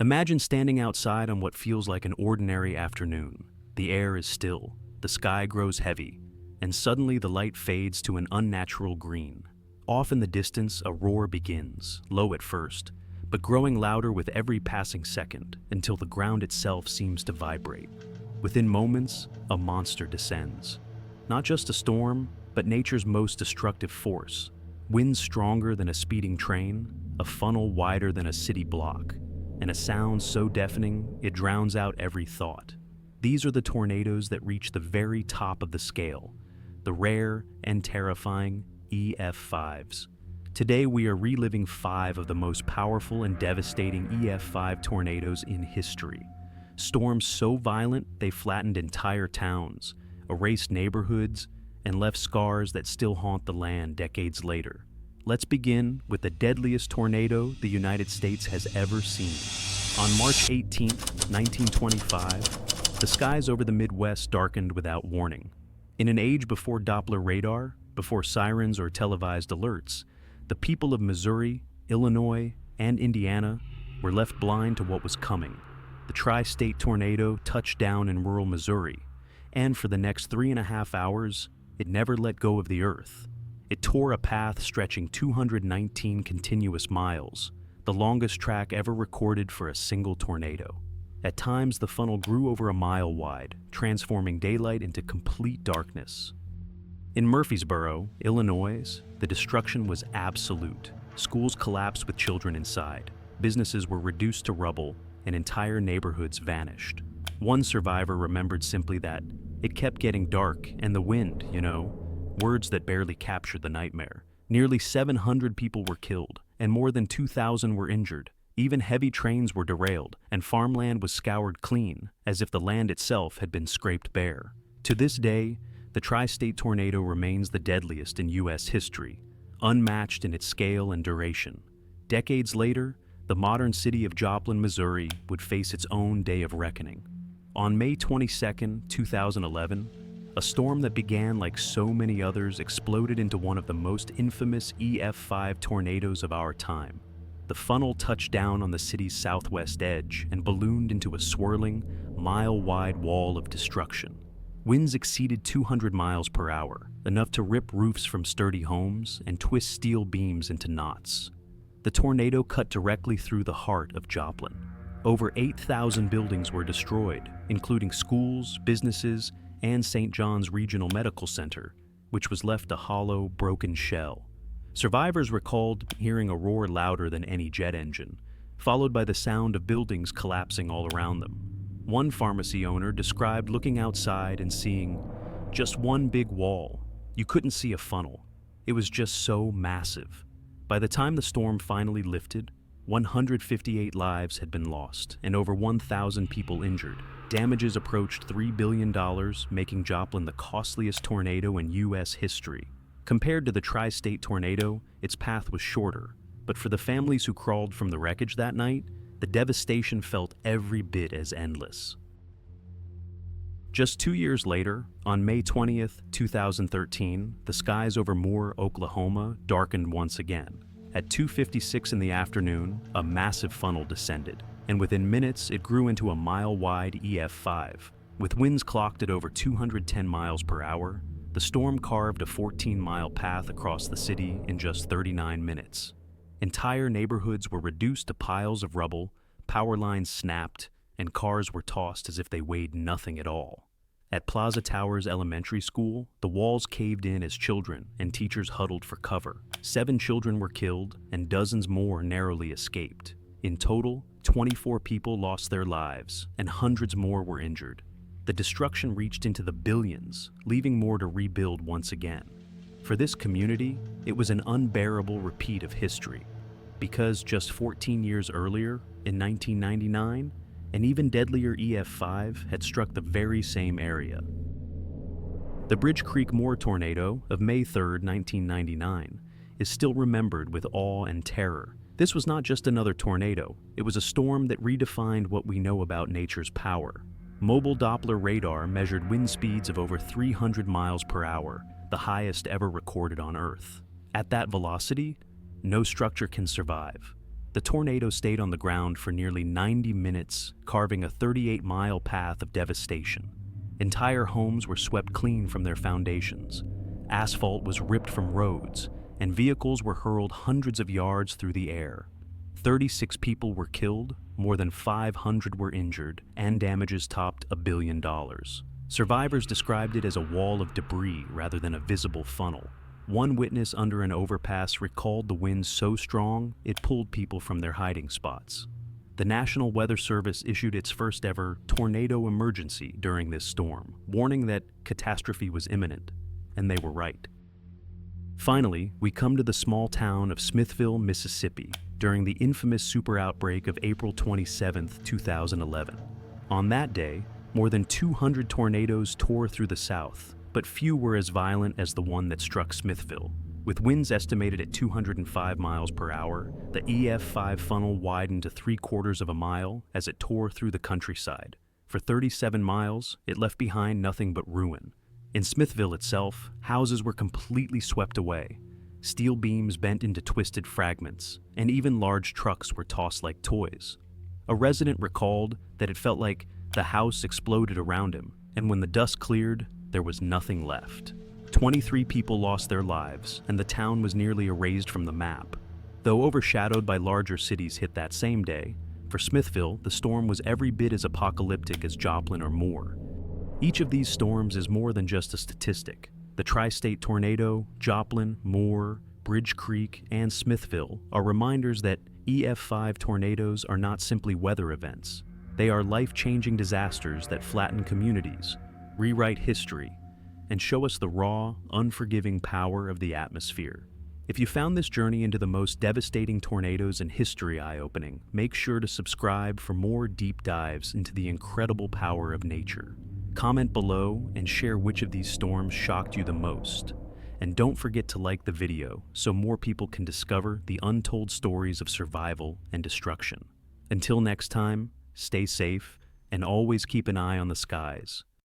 Imagine standing outside on what feels like an ordinary afternoon. The air is still, the sky grows heavy, and suddenly the light fades to an unnatural green. Off in the distance, a roar begins, low at first, but growing louder with every passing second until the ground itself seems to vibrate. Within moments, a monster descends. Not just a storm, but nature's most destructive force. Winds stronger than a speeding train, a funnel wider than a city block, and a sound so deafening it drowns out every thought. These are the tornadoes that reach the very top of the scale, the rare and terrifying EF5s. Today we are reliving 5 of the most powerful and devastating EF5 tornadoes in history. Storms so violent they flattened entire towns, erased neighborhoods, and left scars that still haunt the land decades later. Let's begin with the deadliest tornado the United States has ever seen. On March 18, 1925, the skies over the Midwest darkened without warning. In an age before Doppler radar, before sirens or televised alerts, the people of Missouri, Illinois, and Indiana were left blind to what was coming. The tri-state tornado touched down in rural Missouri, and for the next 3.5 hours, it never let go of the earth. It tore a path stretching 219 continuous miles, the longest track ever recorded for a single tornado. At times, the funnel grew over a mile wide, transforming daylight into complete darkness. In Murfreesboro, Illinois, the destruction was absolute. Schools collapsed with children inside. Businesses were reduced to rubble, and entire neighborhoods vanished. One survivor remembered simply that it kept getting dark, and the wind, words that barely captured the nightmare. Nearly 700 people were killed, and more than 2,000 were injured. Even heavy trains were derailed, and farmland was scoured clean, as if the land itself had been scraped bare. To this day, the tri-state tornado remains the deadliest in U.S. history, unmatched in its scale and duration. Decades later, the modern city of Joplin, Missouri, would face its own day of reckoning. On May 22, 2011, a storm that began like so many others exploded into one of the most infamous EF5 tornadoes of our time. The funnel touched down on the city's southwest edge and ballooned into a swirling, mile-wide wall of destruction. Winds exceeded 200 miles per hour, enough to rip roofs from sturdy homes and twist steel beams into knots. The tornado cut directly through the heart of Joplin. Over 8,000 buildings were destroyed, including schools, businesses, and St. John's Regional Medical Center, which was left a hollow, broken shell. Survivors recalled hearing a roar louder than any jet engine, followed by the sound of buildings collapsing all around them. One pharmacy owner described looking outside and seeing just one big wall. You couldn't see a funnel. It was just so massive. By the time the storm finally lifted, 158 lives had been lost and over 1,000 people injured. Damages approached $3 billion, making Joplin the costliest tornado in U.S. history. Compared to the tri-state tornado, its path was shorter, but for the families who crawled from the wreckage that night, the devastation felt every bit as endless. Just 2 years later, on May 20th, 2013, the skies over Moore, Oklahoma, darkened once again. At 2:56 in the afternoon, a massive funnel descended, and within minutes it grew into a mile-wide EF5. With winds clocked at over 210 miles per hour, the storm carved a 14-mile path across the city in just 39 minutes. Entire neighborhoods were reduced to piles of rubble, power lines snapped, and cars were tossed as if they weighed nothing at all. At Plaza Towers Elementary School, the walls caved in as children and teachers huddled for cover. 7 children were killed, and dozens more narrowly escaped. In total, 24 people lost their lives, and hundreds more were injured. The destruction reached into the billions, leaving more to rebuild once again. For this community, it was an unbearable repeat of history, because just 14 years earlier, in 1999, an even deadlier EF5 had struck the very same area. The Bridge Creek Moore tornado of May 3, 1999, is still remembered with awe and terror. This was not just another tornado, it was a storm that redefined what we know about nature's power. Mobile Doppler radar measured wind speeds of over 300 miles per hour, the highest ever recorded on Earth. At that velocity, no structure can survive. The tornado stayed on the ground for nearly 90 minutes, carving a 38-mile path of devastation. Entire homes were swept clean from their foundations. Asphalt was ripped from roads, and vehicles were hurled hundreds of yards through the air. 36 people were killed, more than 500 were injured, and damages topped $1 billion. Survivors described it as a wall of debris rather than a visible funnel. One witness under an overpass recalled the wind so strong it pulled people from their hiding spots. The National Weather Service issued its first ever tornado emergency during this storm, warning that catastrophe was imminent, and they were right. Finally, we come to the small town of Smithville, Mississippi, during the infamous super outbreak of April 27, 2011. On that day, more than 200 tornadoes tore through the South, but few were as violent as the one that struck Smithville. With winds estimated at 205 miles per hour, the EF5 funnel widened to 3/4 of a mile as it tore through the countryside. For 37 miles, it left behind nothing but ruin. In Smithville itself, houses were completely swept away. Steel beams bent into twisted fragments, and even large trucks were tossed like toys. A resident recalled that it felt like the house exploded around him, and when the dust cleared, there was nothing left. 23 people lost their lives, and the town was nearly erased from the map. Though overshadowed by larger cities hit that same day, for Smithville, the storm was every bit as apocalyptic as Joplin or Moore. Each of these storms is more than just a statistic. The tri-state tornado, Joplin, Moore, Bridge Creek, and Smithville are reminders that EF5 tornadoes are not simply weather events. They are life-changing disasters that flatten communities, rewrite history, and show us the raw, unforgiving power of the atmosphere. If you found this journey into the most devastating tornadoes in history eye-opening, make sure to subscribe for more deep dives into the incredible power of nature. Comment below and share which of these storms shocked you the most. And don't forget to like the video so more people can discover the untold stories of survival and destruction. Until next time, stay safe and always keep an eye on the skies.